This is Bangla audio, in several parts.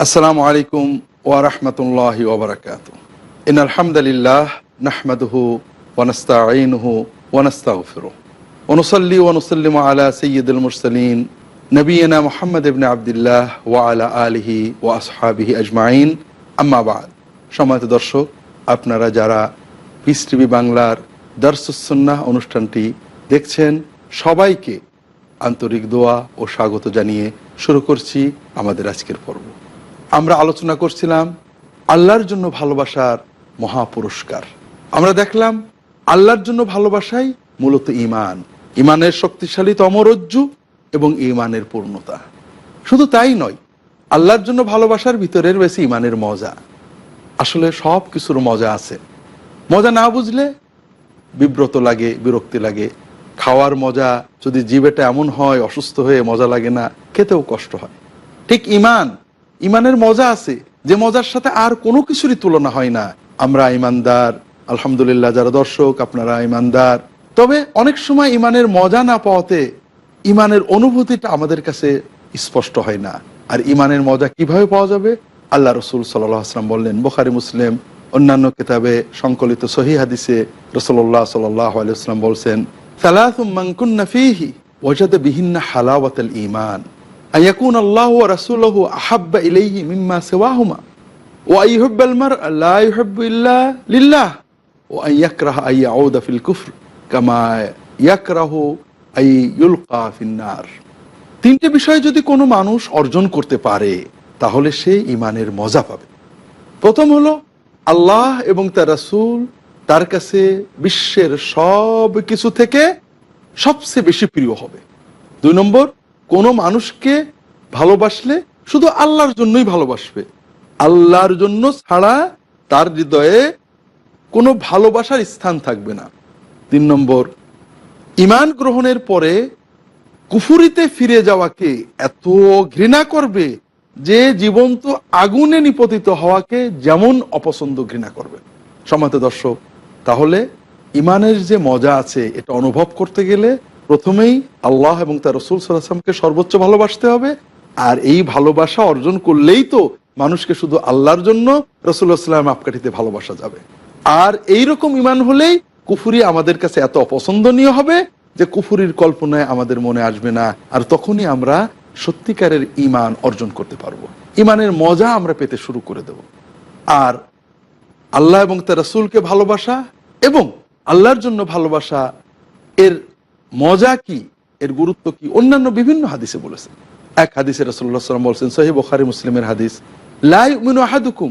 আসসালামু আলাইকুম ওয়া রাহমাতুল্লাহি ওয়া বারাকাতুহু। ইন্নাল হামদালিল্লাহ নাহমাদুহু ওয়া নাস্তাঈনুহু ওয়া নাস্তাগফিরুহ ওয়া নুসাল্লি ওয়া নুসাল্লিমু আলা সাইয়্যিদিল মুরসালিন নবিয়িনা মুহাম্মদ ইবনে আবদুল্লাহ ওয়া আলা আলিহি ওয়া আসহাবিহি আজমাইন। আম্মা বাদ। সম্মানিত দর্শক, আপনারা যারা পিস টিভি বাংলার দারসুস সুন্নাহ অনুষ্ঠানটি দেখছেন, সবাইকে আন্তরিক দোয়া ও স্বাগত জানিয়ে শুরু করছি আমাদের আজকের পর্ব। আমরা আলোচনা করছিলাম আল্লাহর জন্য ভালোবাসার মহাপুরস্কার। আমরা দেখলাম আল্লাহর জন্য ভালোবাসাই মূলত ঈমান, ঈমানের শক্তিশালী তমরজ্জু এবং ঈমানের পূর্ণতা। শুধু তাই নয়, আল্লাহর জন্য ভালোবাসার ভিতরে রয়েছে ঈমানের মজা। আসলে সব কিছুর মজা আছে। মজা না বুঝলে বিব্রত লাগে, বিরক্তি লাগে। খাওয়ার মজা যদি জিভেটা এমন হয় অসুস্থ হয়ে মজা লাগে না, খেতেও কষ্ট হয়। ঠিক ঈমানের মজা আছে, যে মজার সাথে আর কোনো কিছুরই তুলনা হয় না। আমরা ঈমানদার, আলহামদুলিল্লাহ। যারা দর্শক, আপনারা ঈমানদার। তবে অনেক সময় ঈমানের মজা না পাওয়াতে ঈমানের অনুভূতিটা আমাদের কাছে স্পষ্ট হয় না। আর ঈমানের মজা কিভাবে পাওয়া যাবে? আল্লাহ রসুল সাল্লাল্লাহু আলাইহি ওয়াসাল্লাম বললেন, বুখারী, মুসলিম, অন্যান্য কিতাবে সংকলিত সহিহ হাদিসে রাসূলুল্লাহ সাল্লাল্লাহু আলাইহি ওয়াসাল্লাম বলছেন, সালাসুম মান কুন্না ফীহি ওয়াজাদা বিহিন্না হালাওয়াতাল ঈমান, আয়াকুন আল্লাহ ওয়া রাসূলুহু আহাব্বা ইলাইহি মিম্মা সিওয়াহুমা, ওয়া আইয়ুহিব্বাল মার'a লা ইউহিব্বু ইল্লা লিল্লাহ, ওয়া আইয়াকরাহা আইয়াউদা ফিল কুফর কামা ইয়াকরাহু আইয়ুলকা ফিন নার। তিনটে বিষয় যদি কোনো মানুষ অর্জন করতে পারে, তাহলে সে ঈমানের মজা পাবে। প্রথম হলো, আল্লাহ এবং তার রাসূল তার কাছে বিশ্বের সব কিছু থেকে সবচেয়ে বেশি প্রিয় হবে। 2 নম্বর, কোনো মানুষকে ভালোবাসলে শুধু আল্লাহর জন্যই ভালোবাসবে, আল্লাহর জন্য ছাড়া তার হৃদয়ে কোনো ভালোবাসার স্থান থাকবে না। 3 নম্বর, ঈমান গ্রহণের পরে কুফরিতে ফিরে যাওয়াকে এত ঘৃণা করবে যে জীবন্ত আগুনে নিপতিত হওয়াকে যেমন অপছন্দ ঘৃণা করবে। সম্মানিত দর্শক, তাহলে ঈমানের যে মজা আছে, এটা অনুভব করতে গেলে প্রথমেই আল্লাহ এবং তার রাসূল সাল্লাল্লাহু আলাইহি ওয়াসাল্লামকে সর্বোচ্চ ভালোবাসতে হবে। আর এই ভালোবাসা অর্জন করলেই তো মানুষকে শুধু আল্লাহর জন্য, রাসূলুল্লাহ সাল্লাল্লাহু আলাইহি ওয়াসাল্লাম আপকাঠিতে ভালোবাসা যাবে। আর এইরকম ঈমান হলেই কুফরি আমাদের কাছে এত অপছন্দনীয় হবে যে কুফরির কল্পনায় আমাদের মনে আসবে না। আর তখনই আমরা সত্যিকারের ঈমান অর্জন করতে পারবো, ঈমানের মজা আমরা পেতে শুরু করে দেব। আর আল্লাহ এবং তার রাসূলকে ভালোবাসা এবং আল্লাহর জন্য ভালোবাসা, এর মজা কি, এর গুরুত্ব কি, অন্যান্য বিভিন্ন হাদিসে বলেছেন। এক হাদিসে রাসূলুল্লাহ সাল্লাল্লাহু আলাইহি ওয়াসাল্লাম বলছেন, সহিহ বুখারী মুসলিমের হাদিস, লা ইউমিনু আহাদুকুম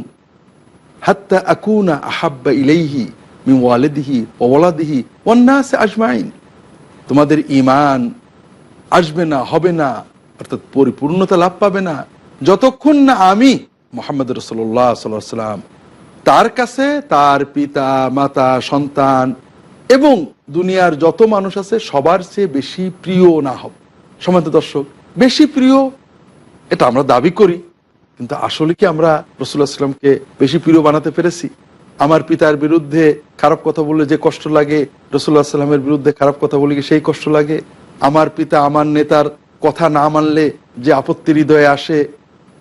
হাত্তা আকুনা আহাব্বা ইলাইহি মিন ওয়ালিদিহি ওয়া ওয়ালাদিহি ওয়ান নাস আজমাইন। তোমাদের ঈমান আসবে না, হবে না, অর্থাৎ পরিপূর্ণতা লাভ পাবে না, যতক্ষণ না আমি মুহাম্মদ রাসূলুল্লাহ সাল্লাল্লাহু আলাইহি ওয়াসাল্লাম তার কাছে তার পিতা, মাতা, সন্তান এবং দুনিয়ার যত মানুষ আছে সবার চেয়ে বেশি প্রিয় না হবে। সম্মানিত দর্শক, বেশি প্রিয় এটা আমরা দাবি করি, কিন্তু আসলে কি আমরা রাসূলুল্লাহ সাল্লাল্লাহু আলাইহি ওয়াসাল্লামকে বেশি প্রিয় বানাতে পেরেছি? আমার পিতার বিরুদ্ধে খারাপ কথা বললে যে কষ্ট লাগে, রাসূলুল্লাহ সাল্লাল্লাহু আলাইহি ওয়াসাল্লামের বিরুদ্ধে খারাপ কথা বলে কি সেই কষ্ট লাগে? আমার পিতা, আমার নেতার কথা না মানলে যে আপত্তি হৃদয়ে আসে,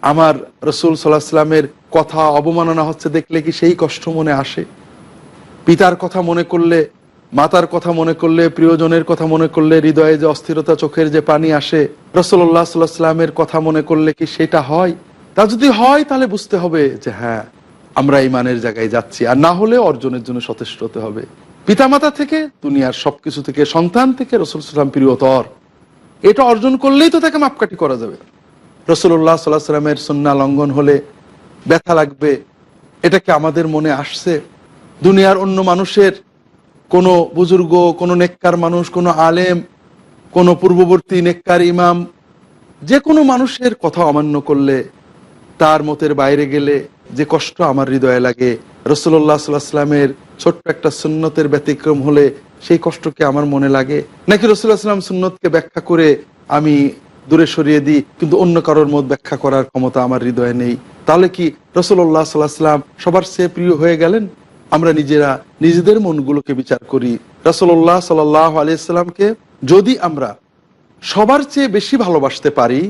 আমার রাসূল সাল্লাল্লাহু আলাইহি ওয়াসাল্লামের কথা অবমাননা হচ্ছে দেখলে কি সেই কষ্ট মনে আসে? পিতার কথা মনে করলে, মাতার কথা মনে করলে, প্রিয়জনের কথা মনে করলে হৃদয়ে যে অস্থিরতা, চোখের যে পানি আসে, রাসূলুল্লাহ সাল্লাল্লাহু আলাইহি ওয়াসাল্লামের কথা মনে করলে কি সেটা হয়? তা যদি হয়, তাহলে বুঝতে হবে যে হ্যাঁ, আমরা ঈমানের জায়গায় যাচ্ছি। আর না হলে অর্জনের জন্য সচেষ্ট হতে হবে। পিতামাতা থেকে, দুনিয়ার সবকিছু থেকে, সন্তান থেকে রাসূল সাল্লাল্লাহু আলাইহি ওয়াসাল্লাম প্রিয়তর। এটা অর্জন করলেই তো তাকে মাপকাঠি করা যাবে। রাসূলুল্লাহ সাল্লাল্লাহু আলাইহি ওয়াসাল্লামের সুন্নাহ লঙ্ঘন হলে ব্যথা লাগবে, এটা কি আমাদের মনে আসছে? দুনিয়ার অন্য মানুষের, কোনো বুজুর্গ, কোনো নেককার মানুষ, কোনো আলেম, কোনো পূর্ববর্তী নেককার ইমাম, যে কোনো মানুষের কথা অমান্য করলে, তার মতের বাইরে গেলে যে কষ্ট আমার হৃদয়ে লাগে, রাসূলুল্লাহ সাল্লাল্লাহু আলাইহি ওয়াসাল্লামের ছোট্ট একটা সুন্নতের ব্যতিক্রম হলে সেই কষ্ট কি আমার মনে লাগে? নাকি রাসূলুল্লাহ সাল্লাল্লাহু আলাইহি ওয়াসাল্লাম সুন্নতকে ব্যাখ্যা করে আমি দূরে সরিয়ে দিই, কিন্তু অন্য কারোর মত ব্যাখ্যা করার ক্ষমতা আমার হৃদয়ে নেই? তাহলে কি রাসূলুল্লাহ সাল্লাল্লাহু আলাইহি ওয়াসাল্লাম সবার চেয়ে প্রিয় হয়ে গেলেন? আমরা নিজেরা নিজেদের মনগুলোকে বিচার করি। রাসূলুল্লাহ সাল্লাল্লাহু আলাইহি ওয়াসাল্লামকে যদি আমরা সবার চেয়ে বেশি ভালোবাসতে পারি,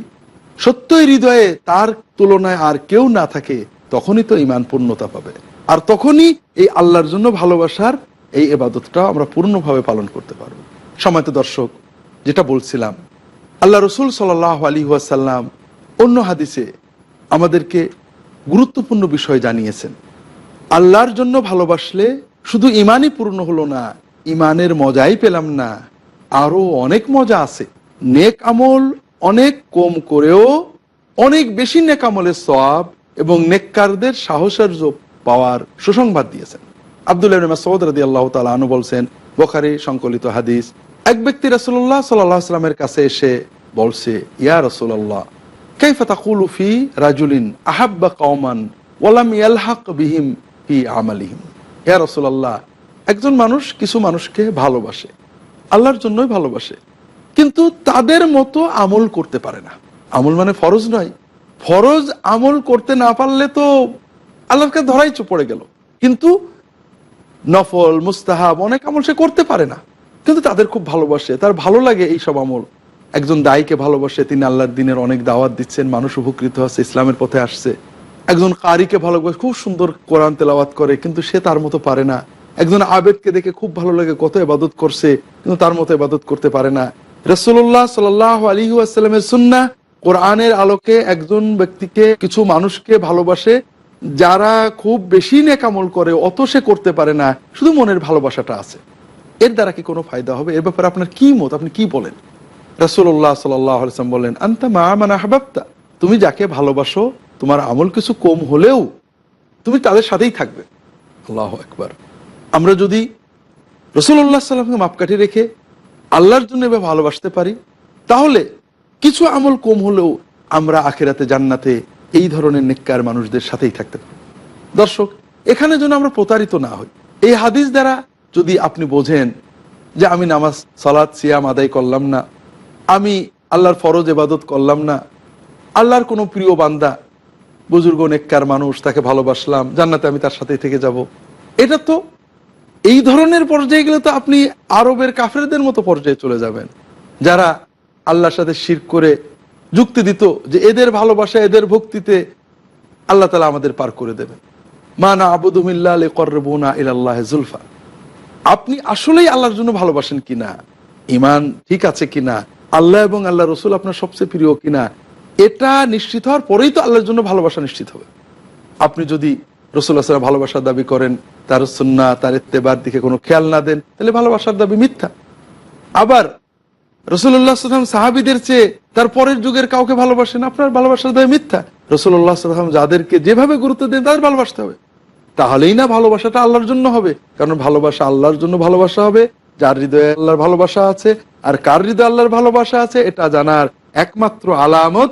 সত্যই হৃদয়ে তার তুলনায় আর কেউ না থাকে, তখনই তো ঈমান পূর্ণতা পাবে। আর তখনই এই আল্লাহর জন্য ভালোবাসার এই ইবাদতটা আমরা পূর্ণভাবে পালন করতে পারবো। সম্মানিত দর্শক, যেটা বলছিলাম, আল্লাহ রসুল সাল্লাল্লাহু আলাইহি ওয়াসাল্লাম অন্য হাদিসে আমাদেরকে গুরুত্বপূর্ণ বিষয় জানিয়েছেন। আল্লাহর জন্য ভালোবাসলে শুধু ঈমানই পূর্ণ হলো না, ঈমানের মজাই পেলাম না, আরো অনেক মজা আছে। নেক আমল অনেক কম করেও অনেক বেশি নেক আমলের সওয়াব এবং নেককারদের সাহসের পাওয়ার সুসংবাদ দিয়েছেন। আব্দুল্লাহ ইবনে মাসউদ রাদিয়াল্লাহু তাআলা আনহু বলছেন, বুখারী সংকলিত হাদিস, এক ব্যক্তি রাসূলুল্লাহ সাল্লাল্লাহু আলাইহি ওয়াসাল্লামের কাছে এসে বলছে, ইয়া রাসূলুল্লাহ, কাইফা তাকুলু ফি রাজুলিন আহাব্বা কওমান ওয়া লাম ইয়ালহাক বিহিম ফি আমালিহিম। ইয়া রাসূলুল্লাহ, একজন মানুষ কিছু মানুষকে ভালোবাসে, আল্লাহর জন্যই ভালোবাসে, কিন্তু তাদের মতো আমল করতে পারে না। আমল মানে ফরজ নয়, ফরজ আমল করতে না পারলে তো আল্লাহর কাছে ধরাই পড়ে গেল, কিন্তু নফল মুস্তাহাব অনেক আমল সে করতে পারে না, কিন্তু তাদের খুব ভালোবাসে, তার ভালো লাগে এই সব আমল। একজন দায়ীকে ভালোবাসে, তিনি আল্লাহর দিনের অনেক দাওয়াত দিচ্ছেন, মানুষ উপকৃত হচ্ছে, ইসলামের পথে আসছে। একজন কারিকে ভালোবাসে, খুব সুন্দর কোরআন তেলাওয়াত করে, কিন্তু সে তার মতো পারে না। একজন আবেদকে দেখে খুব ভালো লাগে, কত ইবাদত করছে, কিন্তু তার মতো ইবাদত করতে পারে না। রাসূলুল্লাহ সাল্লাল্লাহু আলাইহি ওয়াসাল্লামের সুন্নাহ কোরআনের আলোকে একজন ব্যক্তিকে, কিছু মানুষকে ভালোবাসে যারা খুব বেশি নেক আমল করে, অত সে করতে পারে না, শুধু মনের ভালোবাসাটা আছে। এর দ্বারা কি কোনো ফায়দা হবে? এর ব্যাপারে আপনার কি মত, আপনি কি বলেন? রাসূলুল্লাহ সাল্লাল্লাহু আলাইহি ওয়াসাল্লাম বলেন, আনতা মা মান আহবাবতা, তুমি যাকে ভালোবাসো, তোমার আমল কিছু কম হলেও তুমি তাদের সাথেই থাকবে। আল্লাহু আকবার। আমরা যদি রাসূলুল্লাহ সাল্লাল্লাহু আলাইহি ওয়াসাল্লামকে মাপকাঠি রেখে আল্লাহর জন্য এভাবে ভালোবাসতে পারি, তাহলে কিছু আমল কম হলেও আমরা আখিরাতে জান্নাতে এই ধরনের নেককার মানুষদের সাথেই থাকতে পারি। দর্শক, এখানে যেন আমরা প্রতারিত না হই। এই হাদিস দ্বারা যদি আপনি বোঝেন যে আমি নামাজ, সালাত, সিয়াম আদায় করলাম না, আমি আল্লাহর ফরজ ইবাদত করলাম না, আল্লাহর কোনো প্রিয় বান্দা, বুজুর্গ নেককার মানুষ, তাকে ভালোবাসলাম, জান্নাতে আমি তার সাথেই থেকে যাব, এটা তো এই ধরনের পর্যায়ে গেলে তো আপনি আরবের কাফেরদের মতো পর্যায়ে চলে যাবেন, যারা আল্লাহর সাথে শিরক করে যুক্তি দিত যে এদের ভালোবাসা, এদের ভক্তিতে আল্লাহ তাআলা আমাদের পার করে দেবেন। মা না'বুদুহুম ইল্লা লিয়ুকাররিবুনা ইলাল্লাহি যুলফা। আপনি আসলেই আল্লাহর জন্য ভালোবাসেন কিনা, ঈমান ঠিক আছে কিনা, আল্লাহ এবং আল্লাহ রসুল আপনার সবচেয়ে প্রিয় কিনা, এটা নিশ্চিত হওয়ার পরেই তো আল্লাহর জন্য ভালোবাসা নিশ্চিত হবে। আপনি যদি রাসূলুল্লাহ সাল্লাল্লাহু আলাইহি ওয়াসাল্লাম ভালোবাসার দাবি করেন, তার সুন্নাহ, তার ইত্তেবার দিকে কোনো খেয়াল না দেন, তাহলে ভালোবাসার দাবি মিথ্যা। আবার রাসূলুল্লাহ সাল্লাল্লাহু আলাইহি ওয়াসাল্লাম সাহাবীদের চেয়ে তার পরের যুগের কাউকে ভালোবাসেন, আপনার ভালোবাসার দাবি মিথ্যা। রাসূলুল্লাহ সাল্লাল্লাহু আলাইহি ওয়াসাল্লাম যাদেরকে যেভাবে গুরুত্ব দেন তাদের ভালোবাসতে হবে, তাহলেই না ভালোবাসাটা আল্লাহর জন্য হবে। কারণ ভালোবাসা আল্লাহর জন্য ভালোবাসা হবে, যার হৃদয়ে আল্লাহর ভালোবাসা আছে। আর কার হৃদয়ে আল্লাহর ভালোবাসা আছে এটা জানার একমাত্র আলামত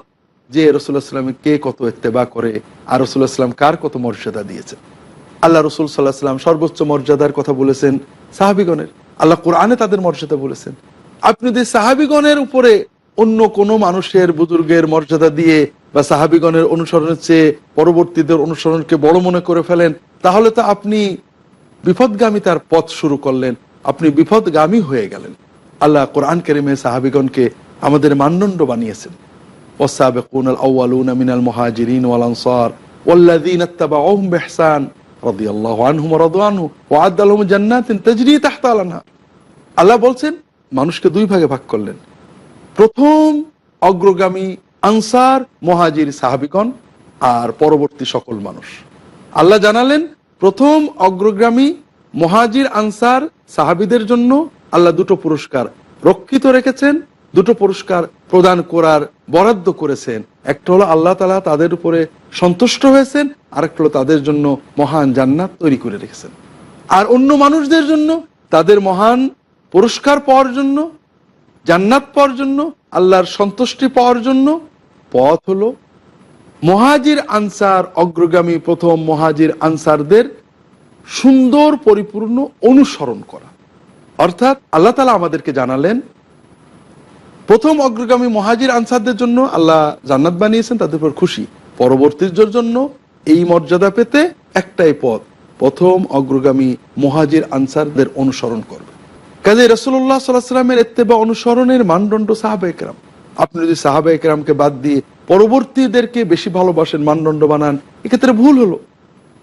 যে রাসূলুল্লাহ সাল্লাল্লাহু আলাইহি ওয়াসাল্লাম কে কত ইত্তেবা করে আর রাসূলুল্লাহ সাল্লাল্লাহু আলাইহি ওয়াসাল্লাম কার কত মর্যাদা দিয়েছেন। আল্লাহ রাসূল সাল্লাল্লাহু আলাইহি ওয়াসাল্লাম সর্বোচ্চ মর্যাদার কথা বলেছেন সাহাবীগণের, আল্লাহ কোরআনে তাদের মর্যাদা বলেছেন। আপনি যদি সাহাবীগণের উপরে অন্য কোনো মানুষের, বুজুর্গের মর্যাদা দিয়ে বা সাহাবীগণের অনুসরণের চেয়ে পরবর্তীদের অনুসরণকে বড় মনে করে ফেলেন, তাহলে তো আপনি বিপদগামিতার পথ শুরু করলেন, আপনি বিপদগামী হয়ে গেলেন। আল্লাহ কোরআন কারীমে সাহাবীগণকে আমাদের মানদণ্ড বানিয়েছেন। ওয়াসাবিকুনাল আউয়ালুনা মিনাল মুহাজিরিন ওয়াল আনসার ওয়াল্লাযীনা ইত্তাবাউহুম বিইহসান রাদিয়াল্লাহু আনহুম ওয়া রাদু আনহু ওয়া আ'আদ্দা লাহুম জান্নাতিন তাজরি তাহতাল আনহার। আল্লাহ বলছেন, মানুষকে দুই ভাগে ভাগ করলেন। প্রথম অগ্রগামী আনসার, মুহাজির, সাহাবীগণ, আর পরবর্তী সকল মানুষ। আল্লাহ জানালেন প্রথম অগ্রগামী মুহাজির, আনসার, সাহাবীদের জন্য আল্লাহ দুটো পুরস্কার রক্ষিত রেখেছেন, দুটো পুরস্কার প্রদান করার বরাদ্দ করেছেন। একটা হলো আল্লাহ তাআলা তাদের উপরে সন্তুষ্ট হয়েছেন, আরেকটা হলো তাদের জন্য মহান জান্নাত তৈরি করে রেখেছেন। আর অন্য মানুষদের জন্য তাদের মহান পুরস্কার পাওয়ার জন্য, জান্নাত পাওয়ার জন্য, আল্লাহর সন্তুষ্টি পাওয়ার জন্য পথ হলো মুহাজির আনসার, অগ্রগামী প্রথম মুহাজির আনসারদের সুন্দর পরিপূর্ণ অনুসরণ করা। অর্থাৎ আল্লাহ তাআলা আমাদেরকে জানালেন প্রথম অগ্রগামী মুহাজির আনসারদের জন্য আল্লাহ জান্নাত বানিয়েছেন, তাদের উপর খুশি। পরবর্তীদের জন্য এই মর্যাদা পেতে একটাই পথ, প্রথম অগ্রগামী মুহাজির আনসারদের অনুসরণ করবে। কাজে রাসূলুল্লাহ সাল্লাল্লাহু আলাইহি ওয়াসাল্লামের ইত্তেবা অনুসরণের মানদণ্ড সাহাবায়ে কেরাম। আপনি যদি সাহাবায়ে কেরামকে বাদ দিয়ে পরবর্তীদেরকে বেশি ভালোবাসেন, মানদণ্ড বানান, এক্ষেত্রে ভুল হলো।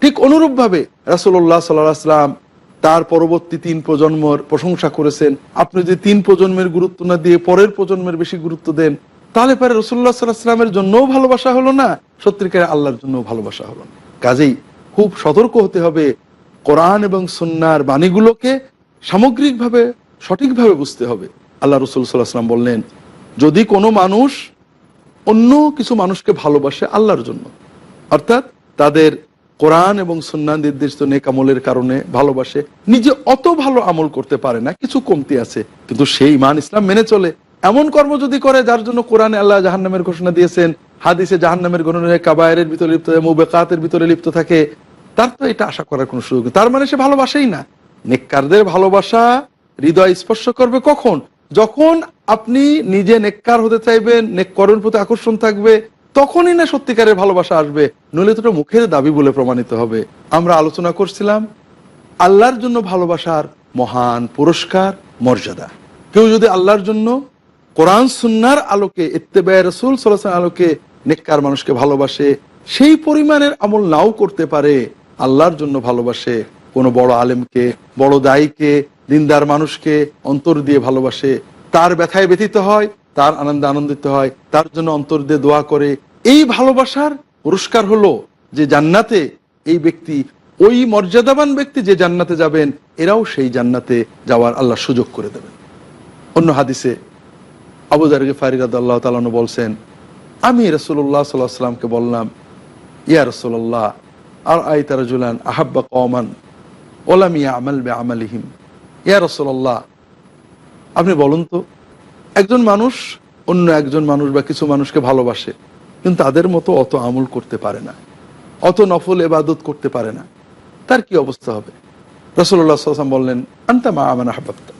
ঠিক অনুরূপভাবে রাসূলুল্লাহ সাল্লাল্লাহু আলাইহি ওয়াসাল্লাম তার পরবর্তী 3 প্রজন্মের প্রশংসা করেছেন। আপনি যদি 3 প্রজন্মের গুরুত্ব না দিয়ে পরের প্রজন্মের বেশি গুরুত্ব দেন, তাহলে পরে রাসূলুল্লাহ সাল্লাল্লাহু আলাইহি ওয়াসাল্লামের জন্যও ভালোবাসা হলো না, সত্যিকারের আল্লাহর জন্যও ভালোবাসা হলো না। কাজেই খুব সতর্ক হতে হবে, কোরআন এবং সুন্নাহর বাণীগুলোকে সামগ্রিকভাবে সঠিকভাবে বুঝতে হবে। আল্লাহ রাসূল সাল্লাল্লাহু আলাইহি ওয়াসাল্লাম বললেন, যদি কোনো মানুষ অন্য কিছু মানুষকে ভালোবাসে আল্লাহর জন্য, অর্থাৎ তাদের কোরআন এবং সুন্নাহ নির্দেশিত নেক আমলের কারণে ভালোবাসে, নিজে অত ভালো আমল করতে পারে না, কিছু কমতি আছে, কিন্তু সেই ঈমান ইসলাম মেনে চলে, এমন কর্ম যদি করে যার জন্য কোরআনে আল্লাহ জাহান্নামের ঘোষণা দিয়েছেন, হাদিসে জাহান্নামের ঘটনায় কাবায়েরের ভিতরে লিপ্ত, মুবেকাতের ভিতরে লিপ্ত থাকে, তার তো এটা আশা করার কোনো সুযোগ নেই। তার মানে সে ভালোবাসেই না। নেককারদের ভালোবাসা হৃদয় স্পর্শ করবে কখন? যখন আপনি নিজে নেককার হতে চাইবেন, নেক কর্মের প্রতি আকর্ষণ থাকবে, তখনই না সত্যিকারের ভালোবাসা আসবে, নইলে তো মুখের দাবি বলে প্রমাণিত হবে। আমরা আলোচনা করছিলাম আল্লাহর জন্য ভালোবাসার মহান পুরস্কার, মর্যাদা। কেউ যদি আল্লাহর জন্য কোরআন সুন্নাহর আলোকে, ইত্তেবায়ে রাসূল সাল্লাল্লাহু আলাইহি ওয়াসাল্লামের আলোকে নেককার মানুষকে ভালোবাসে, সেই পরিমাণের আমল নাও করতে পারে, আল্লাহর জন্য ভালোবাসে, কোনো বড় আলেমকে, বড় দায়ীকে, দিনদার মানুষকে অন্তর দিয়ে ভালোবাসে, তার ব্যথায় ব্যথিত হয়, তার আনন্দে আনন্দিত হয়, তার জন্য অন্তর দিয়ে দোয়া করে, এই ভালোবাসার পুরস্কার হলো যে জান্নাতে এই ব্যক্তি, ওই মর্যাদাবান ব্যক্তি যে জান্নাতে যাবেন, এরাও সেই জান্নাতে যাওয়ার আল্লাহ সুযোগ করে দেবেন। অন্য হাদিসে আবু যার গিফারী রাদিয়াল্লাহু তাআলা আনহু বলছেন, আমি রাসূলুল্লাহ সাল্লাল্লাহু আলাইহি ওয়াসাল্লামকে বললাম, ইয়া রাসূলুল্লাহ, আর আইতা রাজুলান আহাব্বা কওমান ওয়া লাম ইয়ামাল বিআমালিহিম। ইয়া রাসূলুল্লাহ, আপনি বলুন তো, একজন মানুষ অন্য একজন মানুষ বা কিছু মানুষকে ভালোবাসে, কিন্তু তাদের মতো অত আমল করতে পারে না, অত নফল ইবাদত করতে পারে না, তার কি অবস্থা হবে? রাসূলুল্লাহ সাল্লাল্লাহু আলাইহি ওয়াসাল্লাম বললেন, আনতা মা মান আহাব্বাতা,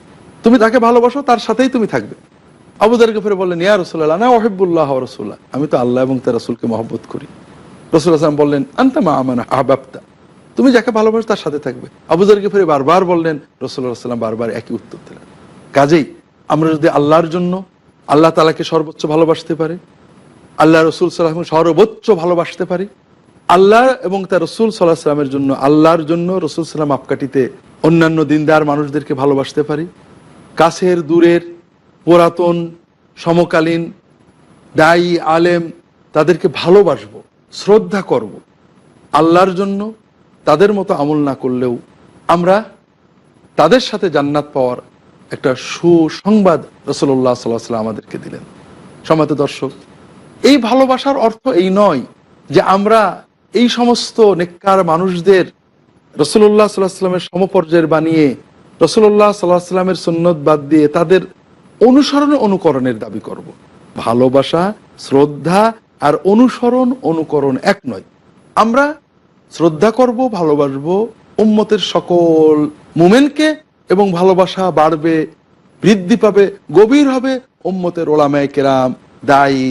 তুমি তাকে ভালোবাসো, তার সাথেই তুমি থাকবে। আবু যার গিফারী বললেন, ইয়া রাসূলুল্লাহ, আনা উহিব্বুল্লাহ ওয়া রাসূলাহ, আমি তো আল্লাহ এবং তার রাসূলকে মহব্বত করি। রাসূলুল্লাহ সাল্লাল্লাহু আলাইহি ওয়াসাল্লাম বললেন, আনতা মা মান আহাব্বাতা, তুমি যাকে ভালোবাসো তার সাথে থাকবে। আবু যার গিফারী বারবার বললেন, রাসূলুল্লাহ সাল্লাল্লাহু আলাইহি ওয়াসাল্লাম বারবার একই উত্তর দিলেন। কাজেই আমরা যদি আল্লাহর জন্য আল্লাহ তাআলাকে সর্বোচ্চ ভালোবাসতে পারি, আল্লাহ রাসূল সাল্লাল্লাহু আলাইহি ওয়াসাল্লাম সর্বোচ্চ ভালোবাসতে পারি, আল্লাহ এবং তার রাসূল সাল্লাল্লাহু আলাইহি ওয়াসাল্লামের জন্য, আল্লাহর জন্য রাসূল সাল্লাল্লাহু আলাইহি ওয়াসাল্লাম মাপকাঠিতে অন্যান্য দিনদার মানুষদেরকে ভালোবাসতে পারি, কাছের দূরের পুরাতন সমকালীন দায়ী আলেম তাদেরকে ভালোবাসবো, শ্রদ্ধা করব, আল্লাহর জন্য তাদের মতো আমল না করলেও আমরা তাদের সাথে জান্নাত পাওয়ার একটা সুসংবাদ রাসূলুল্লাহ সাল্লাল্লাহু আলাইহি ওয়াসাল্লাম আমাদেরকে দিলেন। সম্মানিত দর্শক, এই ভালোবাসার অর্থ এই নয় যে আমরা এই সমস্ত নেককার মানুষদের রাসূলুল্লাহ সাল্লাল্লাহু আলাইহি ওয়াসাল্লামের সমপর্যায়ের বানিয়ে রাসূলুল্লাহ সাল্লাল্লাহু আলাইহি ওয়াসাল্লামের সুন্নত বাদ দিয়ে তাদের অনুসরণে অনুকরণের দাবি করব। ভালোবাসা, শ্রদ্ধা আর অনুসরণ অনুকরণ এক নয়। আমরা শ্রদ্ধা করব, ভালোবাসবো উম্মতের সকল মুমিনকে, এবং ভালোবাসা বাড়বে, বৃদ্ধি পাবে, গভীর হবে উম্মতের উলামায়ে কেরাম, দায়ী,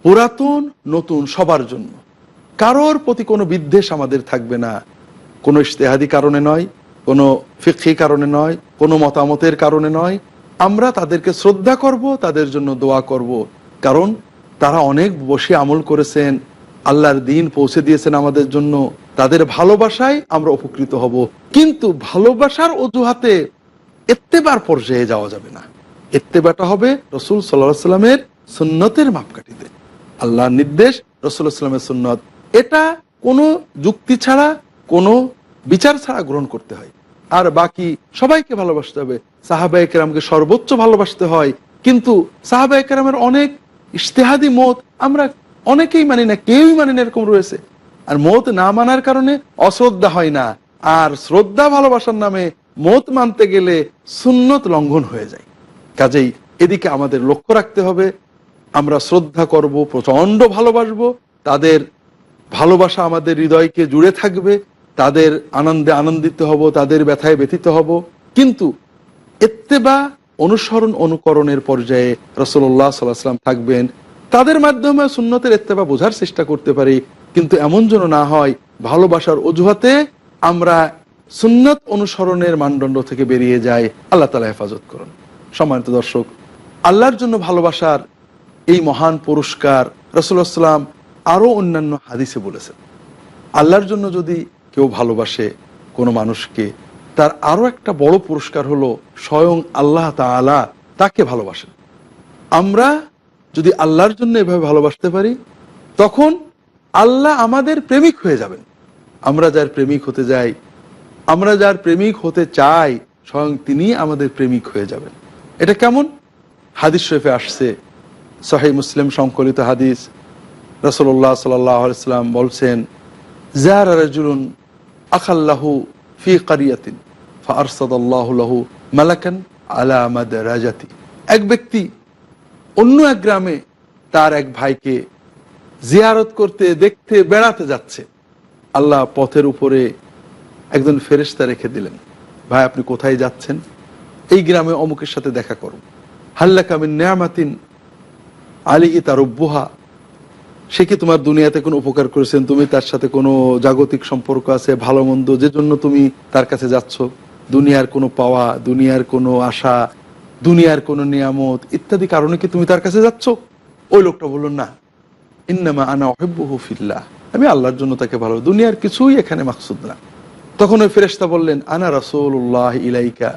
পুরাতন নতুন সবার জন্য। কারোর প্রতি কোনো বিদ্বেষ আমাদের থাকবে না, কোনো ইজতিহাদি কারণে নয়, কোনো ফিকহি কারণে নয়, কোনো মতামতের কারণে নয়। আমরা তাদেরকে শ্রদ্ধা করব, তাদের জন্য দোয়া করব, কারণ তারা অনেক বসে আমল করেছেন, আল্লাহর দ্বীন পৌঁছে দিয়েছেন আমাদের জন্য, তাদের ভালোবাসায় আমরা উপকৃত হব। কিন্তু ভালোবাসার অজুহাতে ইত্তেবার পর্যায়ে যাওয়া যাবে না। ইত্তেবাটা হবে রাসূল সাল্লাল্লাহু আলাইহি ওয়াসাল্লামের সুন্নতের মাপকাঠিতে। আল্লাহর নির্দেশ, রাসূলুল্লাহ সাল্লাল্লাহু আলাইহি ওয়াসাল্লামের সুন্নত, এটা কোনো যুক্তি ছাড়া, কোনো বিচার ছাড়া গ্রহণ করতে হয়। আর বাকি সবাইকে ভালোবাসতে হবে। সাহাবায়ে কেরামকে সর্বোচ্চ ভালোবাসতে হয়, কিন্তু সাহাবায়ে কেরামের অনেক ইজতিহাদি মত আমরা অনেকেই মানি না, কেউই মানি না, এরকম রয়েছে। আর মত না মানার কারণে অশ্রদ্ধা হয় না, আর শ্রদ্ধা ভালোবাসার নামে মত মানতে গেলে সুন্নত লঙ্ঘন হয়ে যায়। কাজেই এদিকে আমাদের লক্ষ্য রাখতে হবে। আমরা শ্রদ্ধা করব, প্রচন্ড ভালোবাসবো, তাদের ভালোবাসা আমাদের হৃদয়কে জুড়ে থাকবে, তাদের আনন্দে আনন্দিত হব, তাদের ব্যথায় ব্যথিত হব। কিন্তু ইত্তেবা, অনুসরণ অনুকরণের পর্যায়ে রাসূলুল্লাহ সাল্লাল্লাহু আলাইহি ওয়াসাল্লাম থাকবেন, তাদের মাধ্যমে সুন্নতের ইত্তেবা বোঝার চেষ্টা করতে পারি, কিন্তু এমন যেন না হয় ভালোবাসার অজুহাতে আমরা সুন্নত অনুসরণের মানদণ্ড থেকে বেরিয়ে যাই। আল্লাহ তাআলা হেফাজত করুন। সম্মানিত দর্শক, আল্লাহর জন্য ভালোবাসার এই মহান পুরস্কার রাসূলুল্লাহ সাল্লাম আরও অন্যান্য হাদিসে বলেছেন, আল্লাহর জন্য যদি কেউ ভালোবাসে কোনো মানুষকে, তার আরও একটা বড় পুরস্কার হলো স্বয়ং আল্লাহ তাআলা তাকে ভালোবাসেন। আমরা যদি আল্লাহর জন্য এভাবে ভালোবাসতে পারি, তখন আল্লাহ আমাদের প্রেমিক হয়ে যাবেন। আমরা যার প্রেমিক হতে যাই, আমরা যার প্রেমিক হতে চাই, স্বয়ং তিনি আমাদের প্রেমিক হয়ে যাবেন। এটা কেমন? হাদিস শরীফে আসছে, সহিহ মুসলিম সংকলিত হাদিস, রাসূলুল্লাহ সাল্লাল্লাহু আলাইহি ওয়াসাল্লাম বলছেন, যারা রাজুলুন আখাল্লাহু ফি কারিয়াতিন ফাআরসাদাল্লাহু লাহু মালাকান আলা মাদরাজাতি। এক ব্যক্তি অন্য এক গ্রামে তার এক ভাইকে জিয়ারত করতে, দেখতে, বেড়াতে যাচ্ছে। আল্লাহ পথের উপরে একজন ফেরেশতা রেখে দিলেন, ভাই আপনি কোথায় যাচ্ছেন? এই গ্রামে অমুকের সাথে দেখা করুন। হাল্লাকা মিন নিয়ামাতিন আলিহি তারুব্বুহা, সে কি তোমার দুনিয়াতে কোনো উপকার করেছেন? তুমি তার সাথে কোনো জাগতিক সম্পর্ক আছে, ভালো মন্দ, যে জন্য তুমি তার কাছে যাচ্ছ? দুনিয়ার কোনো পাওয়া, দুনিয়ার কোনো আশা, দুনিয়ার কোনো নিয়ামত ইত্যাদি কারণে কি তুমি তার কাছে যাচ্ছ? ওই লোকটা বলল, না, ইন্নামা আনা উহিব্বুহু ফিল্লাহ, আমি আল্লাহর জন্য তাকে ভালো, দুনিয়ার কিছুই এখানে মাকসুদ না। তখন ওই ফেরেশতা বললেন, আনা রাসূলুল্লাহ ইলাইকা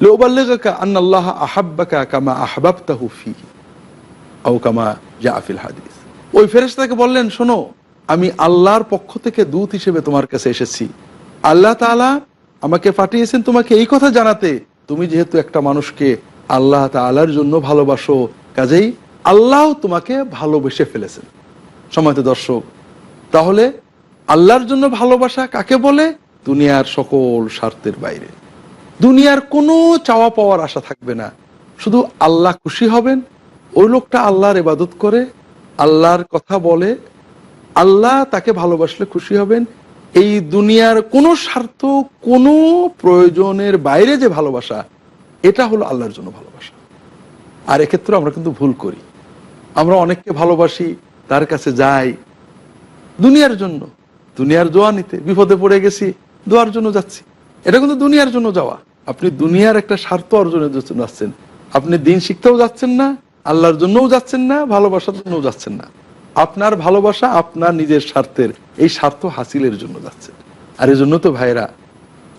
লিউবাল্লিগাকা আন্নাল্লাহ আহাব্বাকা কামা আহবাবতাহু ফীহি আও কামা জাআ ফিল হাদিস। ওই ফেরেশতাকে বললেন, শোনো, আমি আল্লাহর পক্ষ থেকে দূত হিসেবে তোমার কাছে এসেছি। আল্লাহ তাআলা আমাকে পাঠিয়েছেন তোমাকে এই কথা জানাতে, তুমি যেহেতু একটা মানুষকে আল্লাহ তাআলার জন্য ভালোবাসো, কাজেই আল্লাহ তোমাকে ভালোবেসে ফেলেছেন। সম্মানিত দর্শক, তাহলে আল্লাহর জন্য ভালোবাসা কাকে বলে? দুনিয়ার সকল স্বার্থের বাইরে, দুনিয়ার কোনো চাওয়া পাওয়ার আশা থাকবে না, শুধু আল্লাহ খুশি হবেন। ওই লোকটা আল্লাহর ইবাদত করে, আল্লাহর কথা বলে, আল্লাহ তাকে ভালোবাসলে খুশি হবেন। এই দুনিয়ার কোনো স্বার্থ, কোনো প্রয়োজনের বাইরে যে ভালোবাসা, এটা হলো আল্লাহর জন্য ভালোবাসা। আর এক্ষেত্রে আমরা কিন্তু ভুল করি। আমরা অনেককে ভালোবাসি, তার কাছে যাই দুনিয়ার জন্য, দুনিয়ার দোয়া নিতে, বিপদে পড়ে গেছি দোয়ার জন্য যাচ্ছি, এটা কিন্তু দুনিয়ার জন্য যাওয়া। আপনি দুনিয়ার একটা স্বার্থ অর্জনের জন্য যাচ্ছেন, আপনি দিন শিখতেও যাচ্ছেন না, আল্লাহর জন্যও যাচ্ছেন না, ভালোবাসার জন্যও যাচ্ছেন না। আপনার ভালোবাসা আপনার নিজের স্বার্থের, এই স্বার্থ হাসিলের জন্য যাচ্ছেন। আর এই জন্য তো ভাইরা,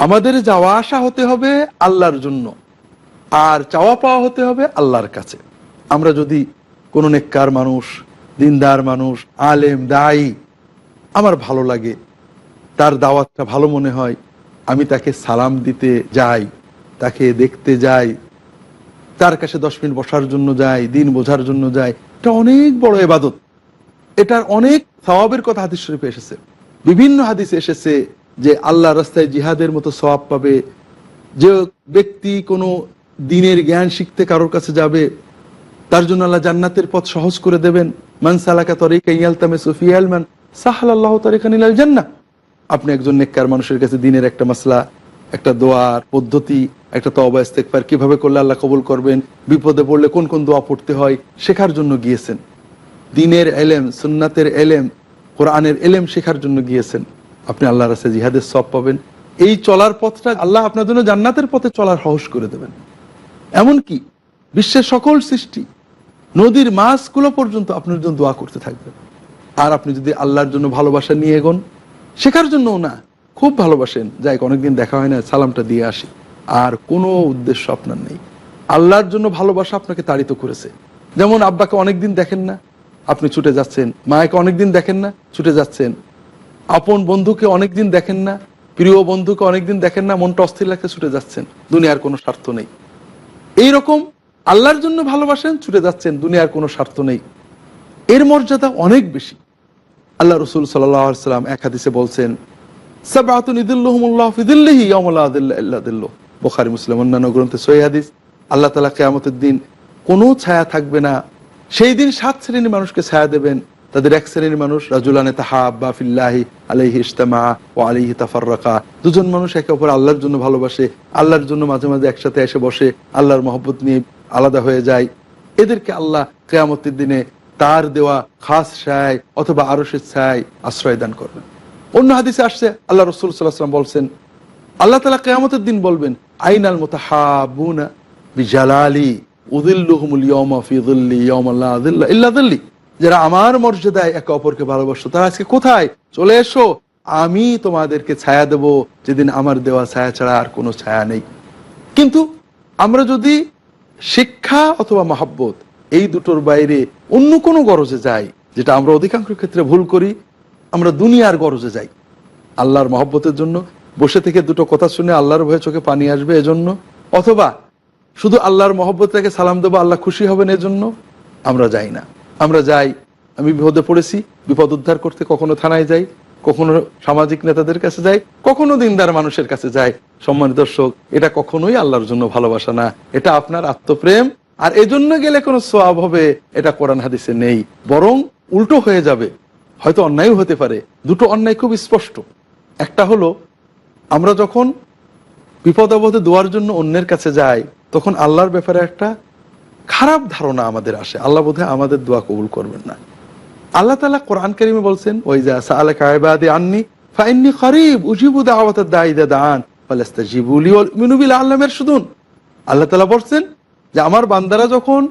আমাদের যাওয়া আসা হতে হবে আল্লাহর জন্য, আর চাওয়া পাওয়া হতে হবে আল্লাহর কাছে। আমরা যদি কোনো নেককার মানুষ, দিনদার মানুষ, আলেম, দায়ী আমার ভালো লাগে, তার দাওয়াতটা ভালো মনে হয়, আমি তাকে সালাম দিতে যাই, তাকে দেখতে যাই, তার কাছে 10 মিনিট বসার জন্য যাই, দিন বোঝার জন্য যাই, এটা অনেক বড় ইবাদত। এটার অনেক সওয়াবের কথা হাদিস শরীফে এসেছে, বিভিন্ন হাদিসে এসেছে যে আল্লাহর রাস্তায় জিহাদের মতো সওয়াব পাবে। যে ব্যক্তি কোনো দ্বীনের জ্ঞান শিখতে কারোর কাছে যাবে, তার জন্য আল্লাহ জান্নাতের পথ সহজ করে দেবেন। মান সালাকা তরিকান ইয়ালতামিসু ফিহি ইলমান সাহালাল্লাহু তরিকান ইলাল জান্নাহ। আপনি একজন নেককার মানুষের কাছে দ্বীনের একটা মাসলা, একটা দোয়ার পদ্ধতি, একটা তওবা ইস্তেগফার কিভাবে করলে আল্লাহ কবুল করবেন, বিপদে পড়লে কোন কোন দোয়া পড়তে হয় শেখার জন্য গিয়েছেন। দ্বীনের ইলম, সুন্নাতের ইলম, কোরআনের ইলম শেখার জন্য গিয়েছেন, আপনি আল্লাহর রাস্তায় জিহাদের সওয়াব পাবেন। এই চলার পথটা আল্লাহ আপনার জন্য জান্নাতের পথে চলার সহজ করে দেবেন। এমনকি বিশ্বের সকল সৃষ্টি, নদীর মাছগুলো পর্যন্ত আপনার জন্য দোয়া করতে থাকবে। আর আপনি যদি আল্লাহর জন্য ভালোবাসা নিয়ে এগোন, শেখার জন্যও না, খুব ভালোবাসেন, যাই অনেকদিন দেখা হয় না, সালামটা দিয়ে আসি, আর কোনো উদ্দেশ্য আপনার নেই, আল্লাহর জন্য ভালোবাসা আপনাকে তাড়িত করেছে। যেমন আব্বাকে অনেকদিন দেখেন না, আপনি ছুটে যাচ্ছেন, মায়েকে অনেকদিন দেখেন না, ছুটে যাচ্ছেন, আপন বন্ধুকে অনেকদিন দেখেন না, প্রিয় বন্ধুকে অনেকদিন দেখেন না, মনটা অস্থির লাগতে ছুটে যাচ্ছেন, দুনিয়ার কোনো স্বার্থ নেই। এইরকম আল্লাহর জন্য ভালোবাসেন, ছুটে যাচ্ছেন, দুনিয়ার কোনো স্বার্থ নেই। এর মর্যাদা অনেক বেশি। আল্লাহ রাসূল সাল্লাল্লাহু আলাইহি ওয়াসাল্লাম এক হাদিসে বলছেন, সাবআতুন ইযিল্লুহুমুল্লাহু ফি যিল্লিহি ইয়াওমা লা যিল্লা ইল্লা যিল্লুহ। বুখারী, মুসলিম, অন্যান্য গ্রন্থে সহিহ হাদিস। আল্লাহ তাআলা কিয়ামতের দিন কোনো ছায়া থাকবে না, সেই দিন 7 শ্রেণীর মানুষকে ছায়া দেবেন। তাদের এক শ্রেণীর মানুষ, রাজুলানে তাহাব্বা ফিল্লাহি আলাইহি ইজতামা ওয়া আলাইহি তাফাররাকা, দুজন মানুষ একে অপর আল্লাহর জন্য ভালোবাসে, আল্লাহর জন্য মাঝে মাঝে একসাথে এসে বসে, আল্লাহর মহব্বত নিয়ে আলাদা হয়ে যায়। এদেরকে আল্লাহ কিয়ামতের দিনে তার দেওয়া খাস ছায় অথবা আরশের ছায় আশ্রয় দান করবেন। অন্য হাদিসে আসছে, আল্লাহ রাসূল সাল্লাল্লাহু আলাইহি ওয়াসাল্লাম বলছেন, আল্লাহ তাআলা কিয়ামতের দিন বলবেন, আইনাল মুতাহাব্বুনা বিজালালি উযিল্লুহুমুল ইয়াওমা ফি যিল্লি ইয়াওমা লা যিল্লা ইল্লা যিল্লি। যারা আমার মর্যাদায় একে অপরকে ভালোবাসো, তারা আজকে কোথায়? চলে এসো, আমি তোমাদেরকে ছায়া দেব যেদিন আমার দেওয়া ছায়া ছাড়া আর কোনো ছায়া নেই। কিন্তু আমরা যদি শিক্ষা অথবা মহব্বত এই দুটোর বাইরে অন্য কোনো গরজে যাই, যেটা আমরা অধিকাংশ ক্ষেত্রে ভুল করি, আমরা দুনিয়ার গরজে যাই। আল্লাহর মহব্বতের জন্য বসে থেকে দুটো কথা শুনে আল্লাহর ভয়ে চোখে পানি আসবে এজন্য, অথবা শুধু আল্লাহর মহব্বতটাকে সালাম দেবো, আল্লাহ খুশি হবেন এজন্য আমরা যাই না। আমরা যাই, আমি বিপদে পড়েছি, বিপদ উদ্ধার করতে কখনো থানায় যাই, কখনো সামাজিক নেতাদের কাছে যাই, কখনো দিনদার মানুষের কাছে যাই। সম্মানিত দর্শক, এটা কখনোই আল্লাহর জন্য ভালোবাসা না, এটা আপনার আত্মপ্রেম। আর এজন্য গেলে কোনো সওয়াব হবে এটা কোরআন হাদিসে নেই, বরং উল্টো হয়ে যাবে। হয়তো অন্যায় হতে পারে, দুটো অন্যায় খুব স্পষ্ট। একটা হলো, আমরা যখন বিপদ আপদে দোয়ার জন্য অন্যের কাছে যাই, তখন আল্লাহর ব্যাপারে একটা খারাপ ধারণা আমাদের আসে, আল্লাহ বোধহয় আমাদের দোয়া কবুল করবেন না। আল্লাহ তাআলা কোরআন কারীমে বলছেন, ওয়াইজা সাআলাকা ইবাদি আন্নী ফাইন্নী করিব উজিবু দাওয়াতাদ দাঈ ইযা দাআন ফালাস্তাজিবু লি ওয়া ইউমিনু বি লাআল্লাহুম ইয়ারশুদুন। আল্লাহ তাআলা বলছেন যে আমার বান্দারা যখন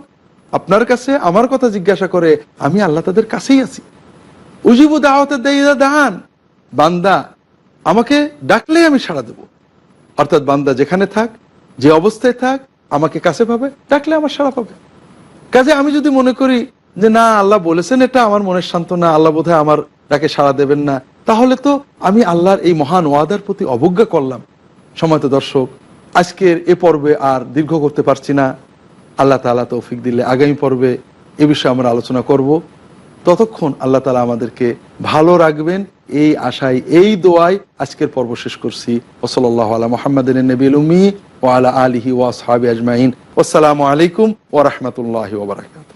আপনার কাছে আমার কথা জিজ্ঞাসা করে, আমি আল্লাহ তাদের কাছেই আছি। উজিবু দাওয়াতাদ দাঈ ইযা দাআন, বান্দা আমাকে ডাকলেই আমি সাড়া দেব। অর্থাৎ বান্দা যেখানে থাক, যে অবস্থায় থাক, আমাকে কাছে পাবে, ডাকলে আমার সাড়া পাবে। কাজে আমি যদি মনে করি যে না, আল্লাহ বলেছেন এটা আমার মনের সান্ত্বনা, আল্লাহ বোধহয় আমার ডাকে সাড়া দেবেন না, তাহলে তো আমি আল্লাহর এই মহান ওয়াদার প্রতি অবজ্ঞা করলাম। সম্মানিত দর্শক, আজকের এ পর্বে আর দীর্ঘ করতে পারছি না। আল্লাহ তাআলা তৌফিক দিলে আগামী পর্বে এ বিষয়ে আমরা আলোচনা করব। ততক্ষণ আল্লাহ তাআলা আমাদেরকে ভালো রাখবেন এই আশায়, এই দোয়ায় আজকের পর্ব শেষ করছি। ওয়াসাল্লাল্লাহু আলা মুহাম্মাদিন নবিয়্যিল উম্মি ওয়া আলা আলিহি ওয়া আসহাবিহি আজমাইন। আসসালামু আলাইকুম ওয়া রাহমাতুল্লাহি ওয়া বারাকাতুহু।